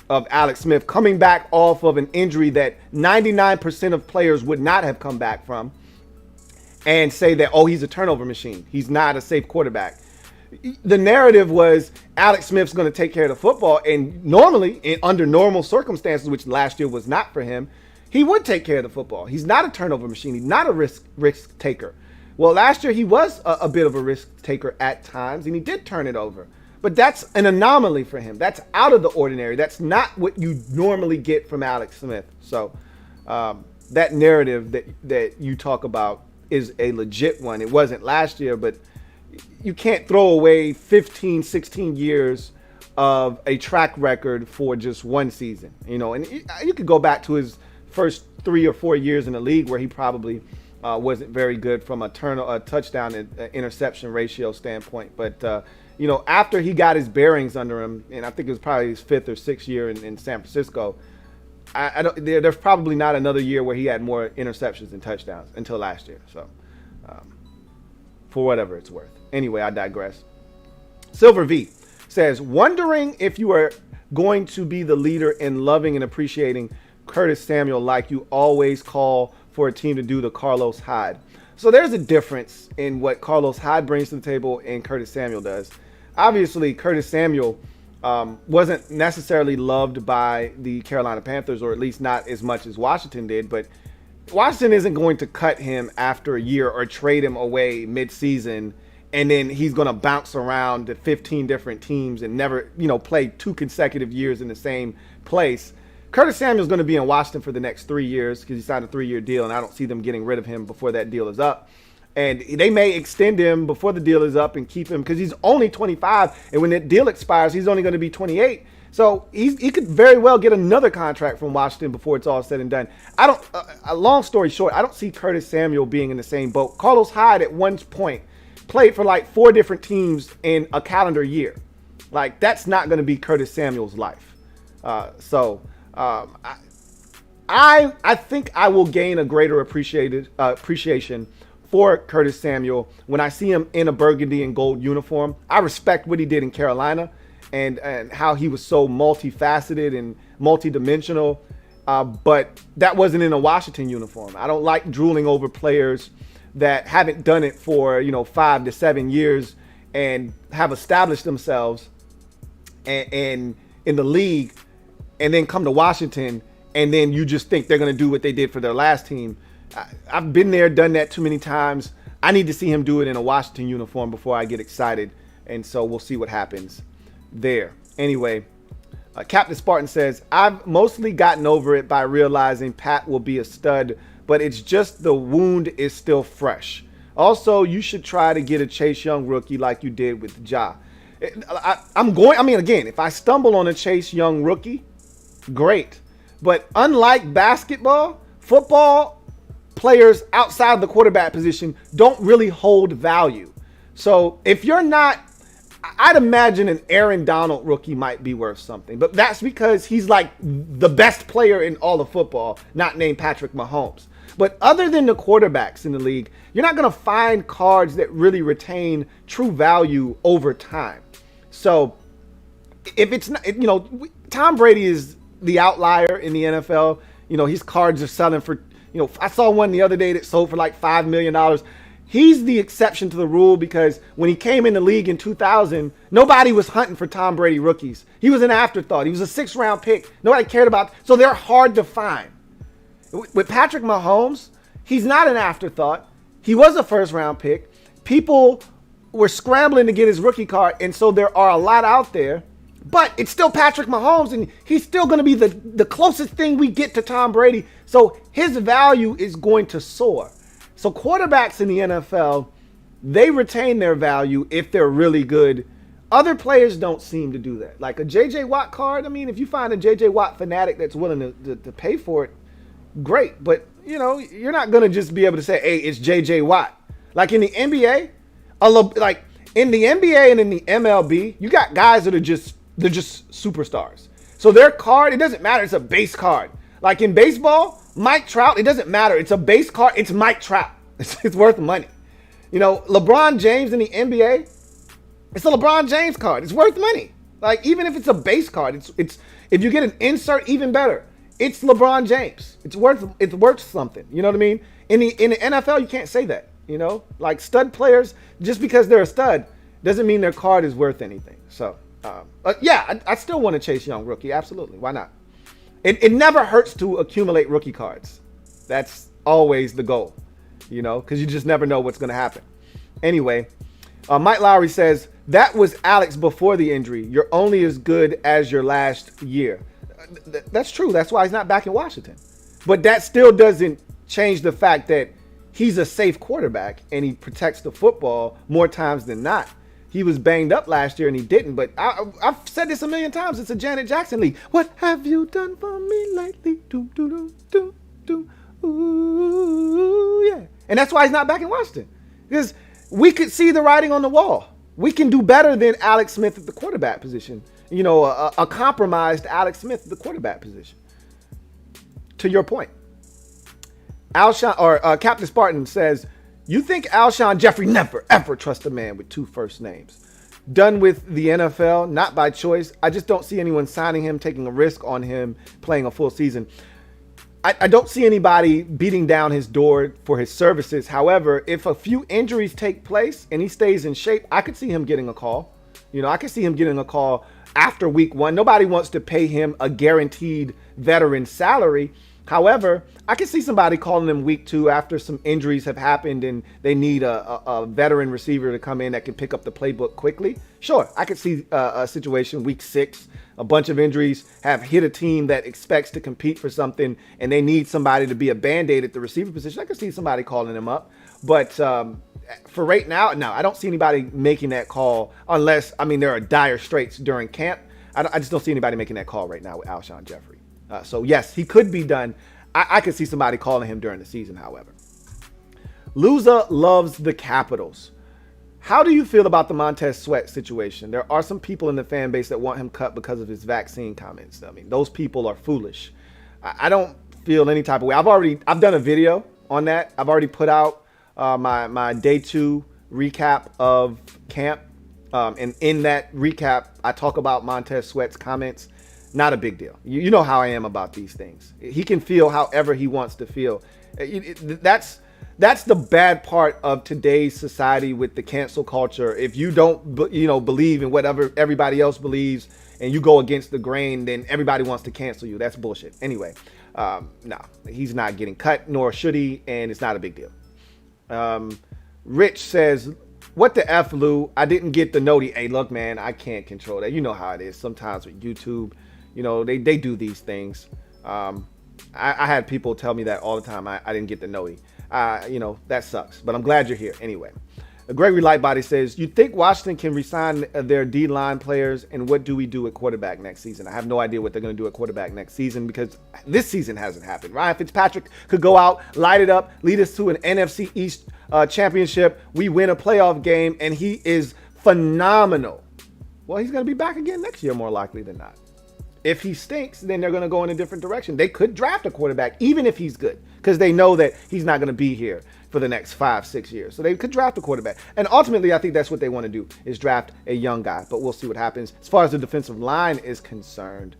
of Alex Smith coming back off of an injury that 99% of players would not have come back from and say that, oh, he's a turnover machine. He's not a safe quarterback. The narrative was Alex Smith's going to take care of the football, and normally, under normal circumstances, which last year was not for him, he would take care of the football. He's not a turnover machine. He's not a risk taker. Well, last year he was a bit of a risk taker at times, and he did turn it over. But that's an anomaly for him. That's out of the ordinary. That's not what you normally get from Alex Smith. So that narrative that you talk about is a legit one. It wasn't last year, but you can't throw away 15, 16 years of a track record for just one season. And you could go back to his first 3 or 4 years in the league where he probably wasn't very good from a touchdown and interception ratio standpoint. But after he got his bearings under him, and I think it was probably his 5th or 6th year in San Francisco, there's probably not another year where he had more interceptions than touchdowns until last year. So, for whatever it's worth. Anyway, I digress. Silver V says, wondering if you are going to be the leader in loving and appreciating Curtis Samuel like you always call for a team to do the Carlos Hyde. So there's a difference in what Carlos Hyde brings to the table and Curtis Samuel does. Obviously, Curtis Samuel wasn't necessarily loved by the Carolina Panthers, or at least not as much as Washington did, but Washington isn't going to cut him after a year or trade him away mid-season, and then he's going to bounce around to 15 different teams and never, play 2 consecutive years in the same place. Curtis Samuel's going to be in Washington for the next 3 years because he signed a 3-year deal, and I don't see them getting rid of him before that deal is up. And they may extend him before the deal is up and keep him because he's only 25, and when that deal expires, he's only going to be 28. So he could very well get another contract from Washington before it's all said and done. Long story short, I don't see Curtis Samuel being in the same boat. Carlos Hyde at one point played for like 4 different teams in a calendar year. Like, that's not going to be Curtis Samuel's life. I think I will gain a greater appreciation for Curtis Samuel when I see him in a burgundy and gold uniform. I respect what he did in Carolina and how he was so multifaceted and multidimensional, but that wasn't in a Washington uniform. I don't like drooling over players that haven't done it for 5 to 7 years and have established themselves and in the league, and then come to Washington and then you just think they're going to do what they did for their last team. I've been there, done that too many times. I need to see him do it in a Washington uniform before I get excited, and so we'll see what happens there. Anyway, Captain Spartan says, I've mostly gotten over it by realizing Pat will be a stud, but it's just the wound is still fresh. Also, you should try to get a Chase Young rookie like you did with Ja. Again, if I stumble on a Chase Young rookie, great. But unlike basketball, football players outside the quarterback position don't really hold value. So if you're not, I'd imagine an Aaron Donald rookie might be worth something, but that's because he's like the best player in all of football, not named Patrick Mahomes. But other than the quarterbacks in the league, you're not going to find cards that really retain true value over time. So if it's not, Tom Brady is the outlier in the NFL. His cards are selling for, I saw one the other day that sold for like $5 million. He's the exception to the rule because when he came in the league in 2000, nobody was hunting for Tom Brady rookies. He was an afterthought. He was a 6th-round pick. Nobody cared about. So they're hard to find. With Patrick Mahomes, he's not an afterthought. He was a 1st-round pick. People were scrambling to get his rookie card, and so there are a lot out there. But it's still Patrick Mahomes, and he's still going to be the closest thing we get to Tom Brady. So his value is going to soar. So quarterbacks in the NFL, they retain their value if they're really good. Other players don't seem to do that. Like a J.J. Watt card, if you find a J.J. Watt fanatic that's willing to pay for it, great. But, you're not going to just be able to say, hey, it's J.J. Watt. Like in the NBA, in the NBA and in the MLB, you got guys that they're just superstars. So their card, it doesn't matter. It's a base card. Like in baseball, Mike Trout, it doesn't matter. It's a base card. It's Mike Trout. It's worth money. LeBron James in the NBA, it's a LeBron James card. It's worth money. Like even if it's a base card, it's if you get an insert, even better. It's LeBron James. It's worth something. You know what I mean? In the NFL, you can't say that. Like stud players, just because they're a stud doesn't mean their card is worth anything. So. I still want to Chase Young rookie. Absolutely. Why not? It never hurts to accumulate rookie cards. That's always the goal, because you just never know what's going to happen. Anyway, Mike Lowry says, that was Alex before the injury. You're only as good as your last year. That's true. That's why he's not back in Washington. But that still doesn't change the fact that he's a safe quarterback and he protects the football more times than not. He was banged up last year and he didn't, but I've said this a million times. It's a Janet Jackson league. What have you done for me lately? Do, do, do, do, do. Ooh, yeah. And that's why he's not back in Washington. Because we could see the writing on the wall. We can do better than Alex Smith at the quarterback position. A compromised Alex Smith at the quarterback position. To your point. Captain Spartan says, you think Alshon Jeffrey never, ever trust a man with 2 first names? done with the NFL, not by choice. I just don't see anyone signing him, taking a risk on him, playing a full season. I don't see anybody beating down his door for his services. However, if a few injuries take place and he stays in shape, I could see him getting a call. I could see him getting a call after week 1. Nobody wants to pay him a guaranteed veteran salary. However, I can see somebody calling him week 2 after some injuries have happened and they need a veteran receiver to come in that can pick up the playbook quickly. Sure, I could see a situation week 6, a bunch of injuries have hit a team that expects to compete for something and they need somebody to be a Band-Aid at the receiver position. I could see somebody calling him up. But for right now, no, I don't see anybody making that call unless, there are dire straits during camp. I just don't see anybody making that call right now with Alshon Jeffrey. So yes, he could be done. I could see somebody calling him during the season, however. Luza loves the Capitals. How do you feel about the Montez Sweat situation? There are some people in the fan base that want him cut because of his vaccine comments. Those people are foolish. I don't feel any type of way. I've done a video on that. I've already put out my day 2 recap of camp. And in that recap, I talk about Montez Sweat's comments. Not a big deal. You know how I am about these things. He can feel however he wants to feel. That's the bad part of today's society with the cancel culture. If you don't, believe in whatever everybody else believes and you go against the grain, then everybody wants to cancel you. That's bullshit. Anyway, no, he's not getting cut, nor should he, and it's not a big deal. Rich says, what the F, Lou? I didn't get the noti. Hey, look, man, I can't control that. You know how it is. Sometimes with YouTube, they do these things. I had people tell me that all the time. I didn't get the noti. That sucks. But I'm glad you're here anyway. Gregory Lightbody says, you think Washington can resign their D-line players, and what do we do at quarterback next season? I have no idea what they're going to do at quarterback next season because this season hasn't happened. Ryan Fitzpatrick could go out, light it up, lead us to an NFC East championship. We win a playoff game, and he is phenomenal. Well, he's going to be back again next year, more likely than not. If he stinks, then they're going to go in a different direction. They could draft a quarterback, even if he's good, because they know that he's not going to be here for the next 5-6 years. So they could draft a quarterback. And ultimately, I think that's what they want to do, is draft a young guy. But we'll see what happens. As far as the defensive line is concerned,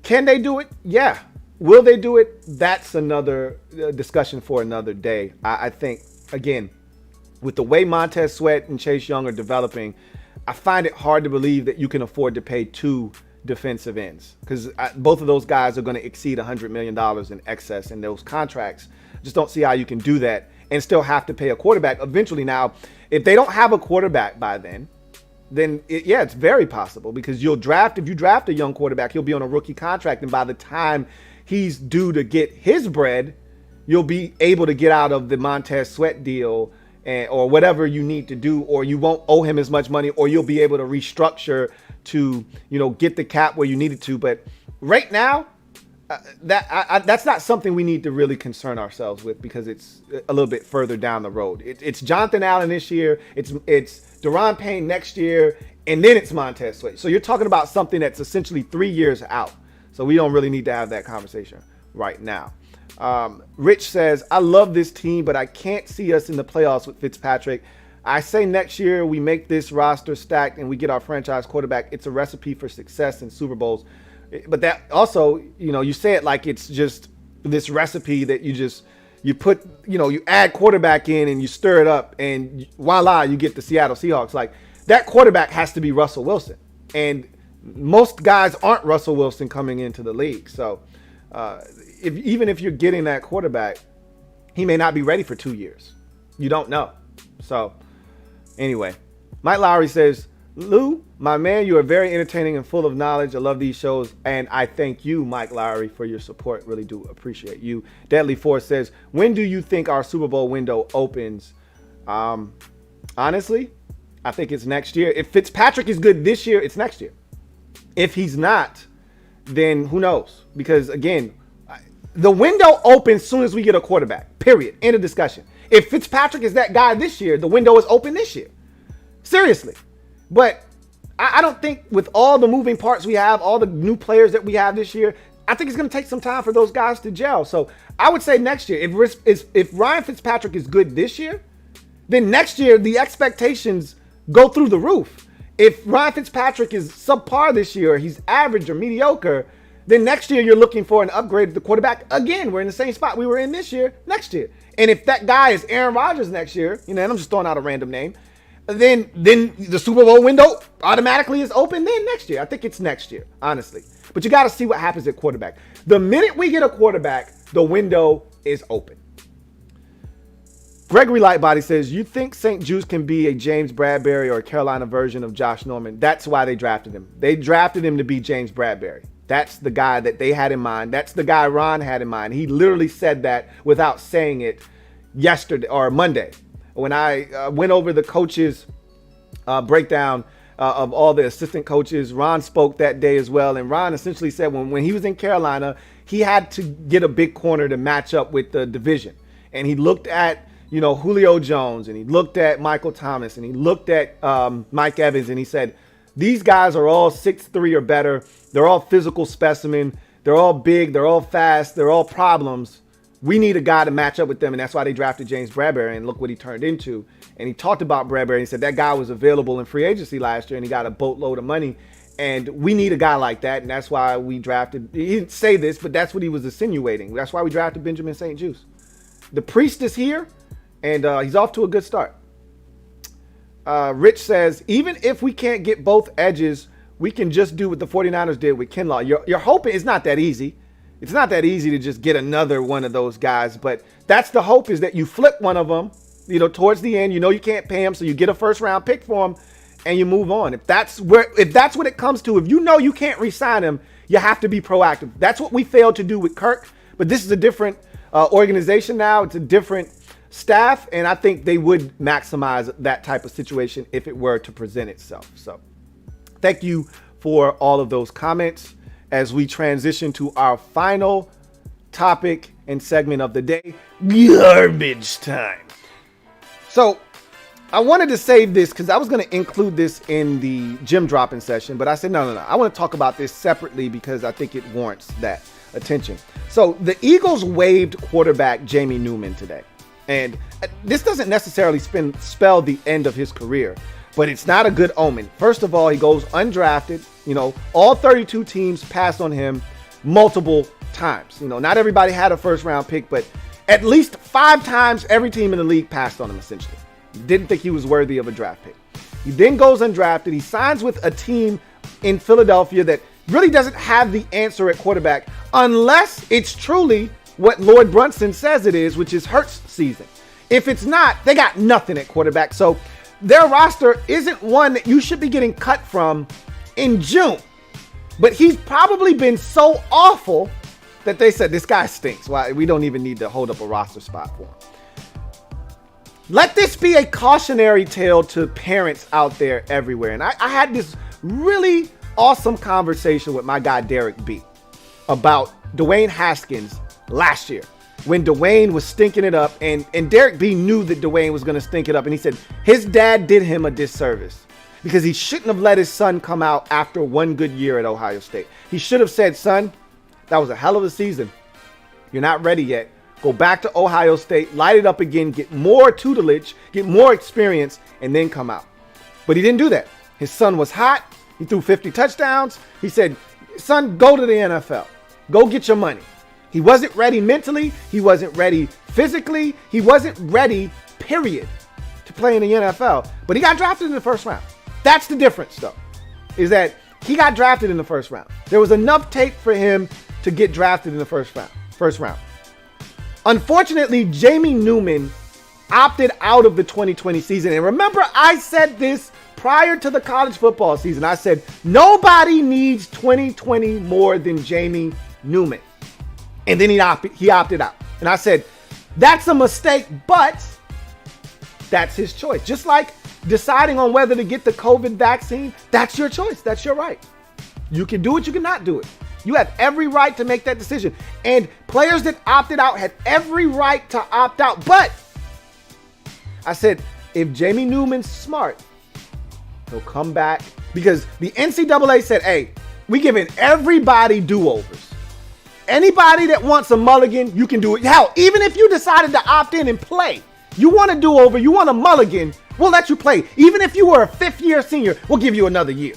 can they do it? Yeah. Will they do it? That's another discussion for another day. I think, again, with the way Montez Sweat and Chase Young are developing, I find it hard to believe that you can afford to pay 2 defensive ends, because both of those guys are going to exceed $100 million in excess in those contracts. Just don't see how you can do that and still have to pay a quarterback eventually. Now, if they don't have a quarterback by then it's very possible, because if you draft a young quarterback, he'll be on a rookie contract, and by the time he's due to get his bread, you'll be able to get out of the Montez Sweat deal or whatever you need to do, or you won't owe him as much money, or you'll be able to restructure to, get the cap where you need it to. But right now, that's not something we need to really concern ourselves with, because it's a little bit further down the road. It's Jonathan Allen this year, it's Daron Payne next year, and then it's Montez Sweat. So you're talking about something that's essentially 3 years out. So we don't really need to have that conversation right now. Rich says, I love this team, but I can't see us in the playoffs with Fitzpatrick. I say next year we make this roster stacked and we get our franchise quarterback. It's a recipe for success in Super Bowls. But that also, you say it like it's just this recipe that you put, you add quarterback in and you stir it up and voila, you get the Seattle Seahawks. Like, that quarterback has to be Russell Wilson. And most guys aren't Russell Wilson coming into the league. So even if you're getting that quarterback, he may not be ready for 2 years. You don't know. So anyway, Mike Lowry says, Lou, my man, you are very entertaining and full of knowledge. I love these shows, and I thank you, Mike Lowry, for your support. Really do appreciate you. Deadly Force says, when do you think our Super Bowl window opens? Honestly, I think it's next year. If Fitzpatrick is good this year, it's next year. If he's not, then who knows? Because, again, the window opens as soon as we get a quarterback, period. End of discussion. If Fitzpatrick is that guy this year, the window is open this year. Seriously. But I don't think, with all the moving parts we have, all the new players that we have this year, I think it's going to take some time for those guys to gel. So I would say next year. If Ryan Fitzpatrick is good this year, then next year the expectations go through the roof. If Ryan Fitzpatrick is subpar this year, he's average or mediocre, then next year you're looking for an upgrade at the quarterback. Again, we're in the same spot we were in this year, next year. And if that guy is Aaron Rodgers next year, and I'm just throwing out a random name, then the Super Bowl window automatically is open then next year. I think it's next year, honestly. But you got to see what happens at quarterback. The minute we get a quarterback, the window is open. Gregory Lightbody says, you think St. Juice can be a James Bradbury or a Carolina version of Josh Norman? That's why they drafted him. They drafted him to be James Bradbury. That's the guy that they had in mind. That's the guy Ron had in mind. He literally said that without saying it yesterday or Monday. When I went over the coaches breakdown of all the assistant coaches, Ron spoke that day as well. And Ron essentially said when he was in Carolina, he had to get a big corner to match up with the division. And he looked at, Julio Jones, and he looked at Michael Thomas, and he looked at Mike Evans, and he said, these guys are all 6'3" or better. They're all physical specimen. They're all big. They're all fast. They're all problems. We need a guy to match up with them, and that's why they drafted James Bradbury, and look what he turned into. And he talked about Bradbury. He said that guy was available in free agency last year, and he got a boatload of money, and we need a guy like that, and that's why we drafted. He didn't say this, but that's what he was insinuating. That's why we drafted Benjamin St. Juice. The priest is here, and he's off to a good start. Rich says, even if we can't get both edges, we can just do what the 49ers did with Kinlaw. You're hoping it's not that easy. It's not that easy to just get another one of those guys, but that's the hope, is that you flip one of them, towards the end. You can't pay him, so you get a first round pick for him and you move on. If that's what it comes to, if you can't re-sign him, you have to be proactive. That's what we failed to do with Kirk, but this is a different organization now. It's a different staff, and I think they would maximize that type of situation if it were to present itself. So thank you for all of those comments as we transition to our final topic and segment of the day, garbage time. So I wanted to save this because I was going to include this in the gym dropping session, but I said, no. I want to talk about this separately because I think it warrants that attention. So the Eagles waived quarterback Jamie Newman today. And this doesn't necessarily spell the end of his career, but it's not a good omen. First of all, he goes undrafted. All 32 teams passed on him multiple times. Not everybody had a first round pick, but at least 5 times every team in the league passed on him, essentially. Didn't think he was worthy of a draft pick. He then goes undrafted. He signs with a team in Philadelphia that really doesn't have the answer at quarterback unless it's truly what Lloyd Brunson says it is, which is Hurts season. If it's not, they got nothing at quarterback. So their roster isn't one that you should be getting cut from in June. But he's probably been so awful that they said, this guy stinks. Why? We don't even need to hold up a roster spot for him. Let this be a cautionary tale to parents out there everywhere. And I had this really awesome conversation with my guy, Derek B, about Dwayne Haskins last year when Dwayne was stinking it up, and Derek B knew that Dwayne was going to stink it up, and he said his dad did him a disservice because he shouldn't have let his son come out after one good year at Ohio State. He should have said, son, that was a hell of a season. You're not ready yet. Go back to Ohio State, light it up again, get more tutelage, get more experience, and then come out. But he didn't do that. His son was hot. He threw 50 touchdowns. He said, son, go to the NFL. Go get your money. He wasn't ready mentally. He wasn't ready physically. He wasn't ready, period, to play in the NFL. But he got drafted in the first round. That's the difference, though, is that he got drafted in the first round. There was enough tape for him to get drafted in the first round. Unfortunately, Jamie Newman opted out of the 2020 season. And remember, I said this prior to the college football season. I said, nobody needs 2020 more than Jamie Newman. And then he opted out. And I said, that's a mistake, but that's his choice. Just like deciding on whether to get the COVID vaccine, that's your choice. That's your right. You can do it, you cannot do it. You have every right to make that decision. And players that opted out had every right to opt out. But I said, if Jamie Newman's smart, he'll come back. Because the NCAA said, hey, we giving everybody do-overs. Anybody that wants a mulligan, you can do it. Hell, even if you decided to opt in and play, you want a do-over, you want a mulligan, We'll let you play. Even if you were a fifth-year senior, we'll give you another year.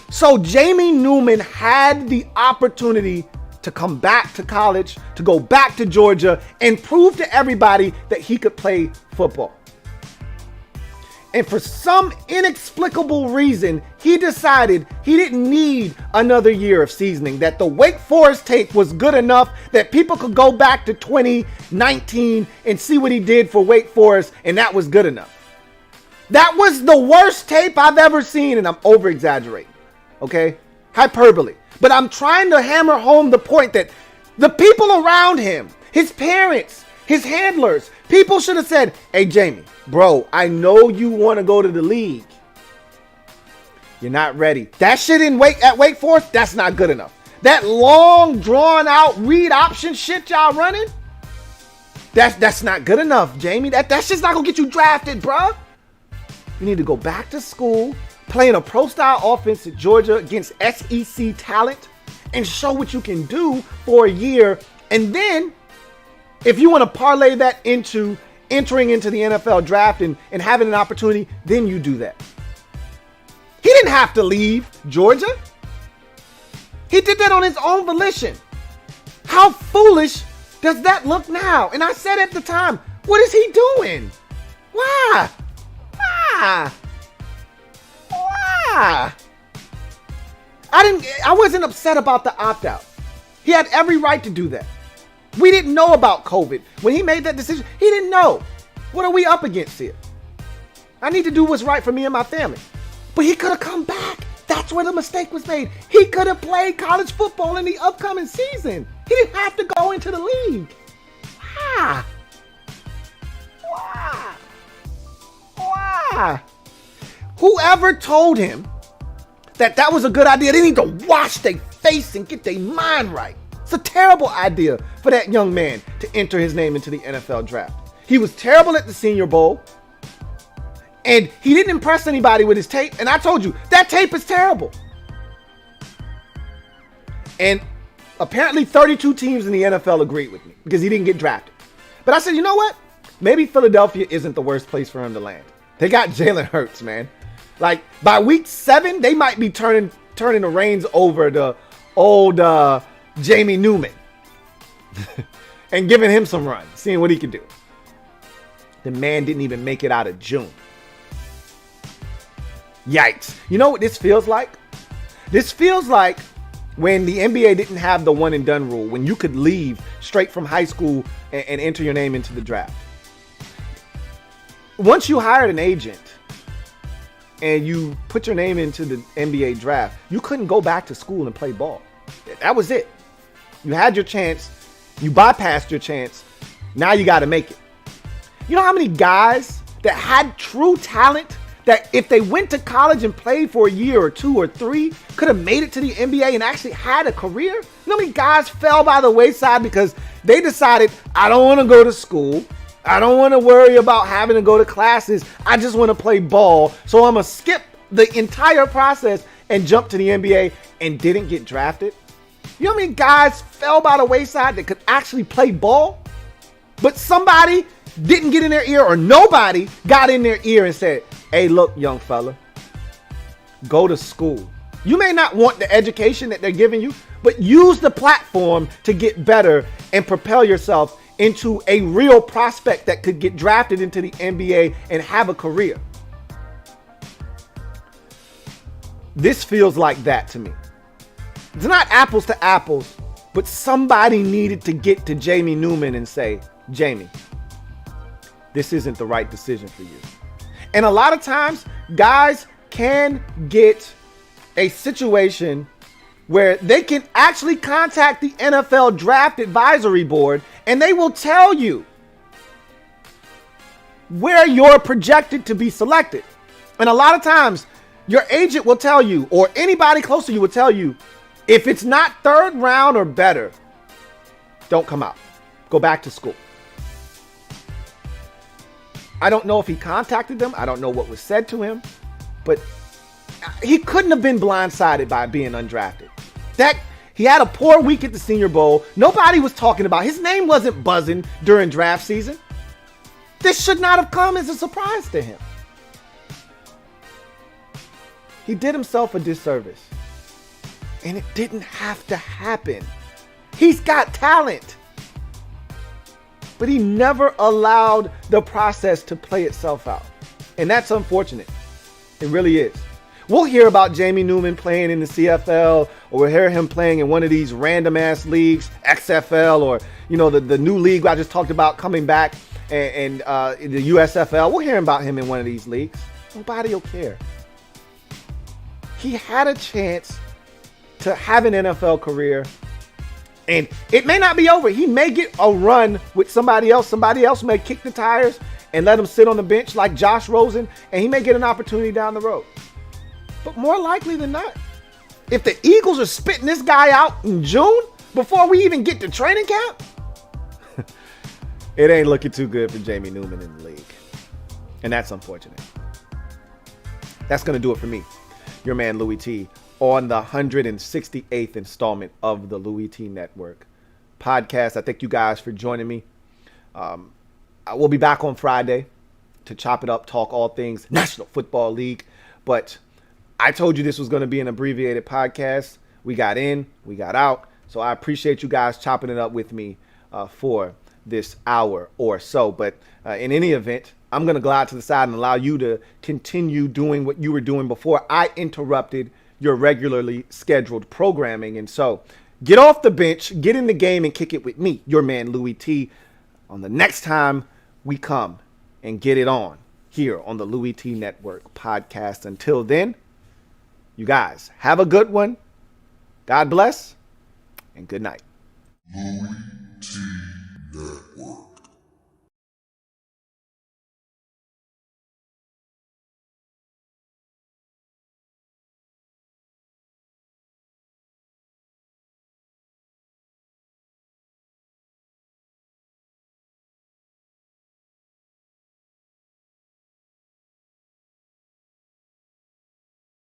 So Jamie Newman had the opportunity to come back to college, to go back to Georgia, and prove to everybody that he could play football. And for some inexplicable reason, he decided he didn't need another year of seasoning, that the Wake Forest tape was good enough that people could go back to 2019 and see what he did for Wake Forest, and that was good enough. That was the worst tape I've ever seen, and I'm over-exaggerating, okay? Hyperbole. But I'm trying to hammer home the point that the people around him, his parents, his handlers, people should have said, hey, Jamie, bro, I know you want to go to the league. You're not ready. That shit at Wake Forest, that's not good enough. That long, drawn-out read option shit y'all running, that's not good enough, Jamie. That's just not going to get you drafted, bro. You need to go back to school, playing a pro-style offense at Georgia against SEC talent, and show what you can do for a year. And then, if you want to parlay that into entering into the NFL draft and having an opportunity, then you do that. He didn't have to leave Georgia. He did that on his own volition. How foolish does that look now? And I said at the time, what is he doing? Why? I wasn't upset about the opt-out. He had every right to do that. We didn't know about COVID. When he made that decision, he didn't know. What are we up against here? I need to do what's right for me and my family. But he could have come back. That's where the mistake was made. He could have played college football in the upcoming season. He didn't have to go into the league. Why? Whoever told him that was a good idea, they need to wash their face and get their mind right. It's a terrible idea for that young man to enter his name into the NFL draft. He was terrible at the Senior Bowl, and he didn't impress anybody with his tape. And I told you, that tape is terrible. And apparently 32 teams in the NFL agreed with me because he didn't get drafted. But I said, you know what? Maybe Philadelphia isn't the worst place for him to land. They got Jalen Hurts, man. Like, by week 7, they might be turning the reins over to old Jamie Newman and giving him some runs, seeing what he can do. The man didn't even make it out of June. Yikes. You know what this feels like? This feels like when the NBA didn't have the one and done rule, when you could leave straight from high school and enter your name into the draft. Once you hired an agent and you put your name into the NBA draft, you couldn't go back to school and play ball. That was it. You had your chance. You bypassed your chance. Now you got to make it. You know how many guys that had true talent that if they went to college and played for a year or 2 or 3 could have made it to the NBA and actually had a career? You know how many guys fell by the wayside because they decided, I don't want to go to school. I don't want to worry about having to go to classes. I just want to play ball. So I'm going to skip the entire process and jump to the NBA and didn't get drafted. You know how many guys fell by the wayside that could actually play ball? But somebody didn't get in their ear, or nobody got in their ear and said, hey, look, young fella, go to school. You may not want the education that they're giving you, but use the platform to get better and propel yourself into a real prospect that could get drafted into the NBA and have a career. This feels like that to me. It's not apples to apples, but somebody needed to get to Jamie Newman and say, Jamie, this isn't the right decision for you. And a lot of times, guys can get a situation where they can actually contact the NFL Draft Advisory Board and they will tell you where you're projected to be selected. And a lot of times, your agent will tell you, or anybody close to you will tell you, if it's not 3rd round or better, don't come out. Go back to school. I don't know if he contacted them. I don't know what was said to him, but he couldn't have been blindsided by being undrafted. He had a poor week at the Senior Bowl. Nobody was talking about. His name wasn't buzzing during draft season. This should not have come as a surprise to him. He did himself a disservice. And it didn't have to happen. He's got talent. But he never allowed the process to play itself out. And that's unfortunate. It really is. We'll hear about Jamie Newman playing in the CFL, or we'll hear him playing in one of these random ass leagues, XFL, or the new league I just talked about coming back, and the USFL. We'll hear about him in one of these leagues. Nobody will care. He had a chance to have an NFL career, and it may not be over. He may get a run with somebody else. Somebody else may kick the tires and let him sit on the bench like Josh Rosen, and he may get an opportunity down the road. But more likely than not, if the Eagles are spitting this guy out in June before we even get to training camp, it ain't looking too good for Jamie Newman in the league. And that's unfortunate. That's going to do it for me, your man Louie T, on the 168th installment of the Louie T Network podcast. I thank you guys for joining me. I will be back on Friday to chop it up, talk all things National Football League. But I told you this was going to be an abbreviated podcast. We got in, we got out. So I appreciate you guys chopping it up with me for this hour or so. But in any event, I'm going to glide to the side and allow you to continue doing what you were doing before I interrupted your regularly scheduled programming. And so get off the bench, get in the game, and kick it with me, your man Louie T, on the next time we come and get it on here on the Louie T Network podcast. Until then, you guys have a good one. God bless and good night. Louie T.